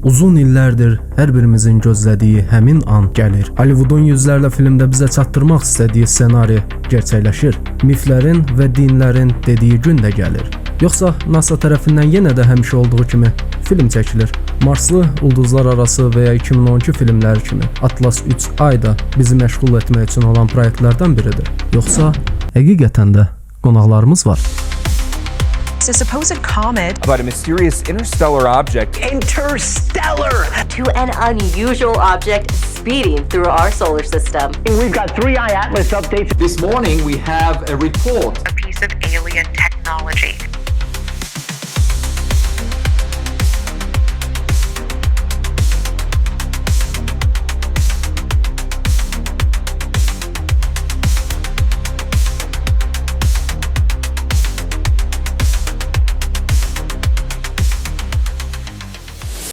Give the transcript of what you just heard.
Uzun illərdir hər birimizin gözlədiyi həmin an gəlir. Hollywoodun yüzlərlə filmdə bizə çatdırmaq istədiyi ssenari gerçəkləşir. Miflərin və dinlərin dediyi gün də gəlir. Yoxsa NASA tərəfindən yenə də həmişə olduğu kimi film çəkilir. Marslı ulduzlar arası və ya 2012 filmləri kimi Atlas 3 ay da bizi məşğul etmək üçün olan proyektlərdən biridir. Yoxsa həqiqətən də qonaqlarımız var. It's a supposed comet about a mysterious interstellar object. Interstellar! To an unusual object speeding through our solar system. We've got 3i Atlas updates. This morning we have a report. a piece of alien technology.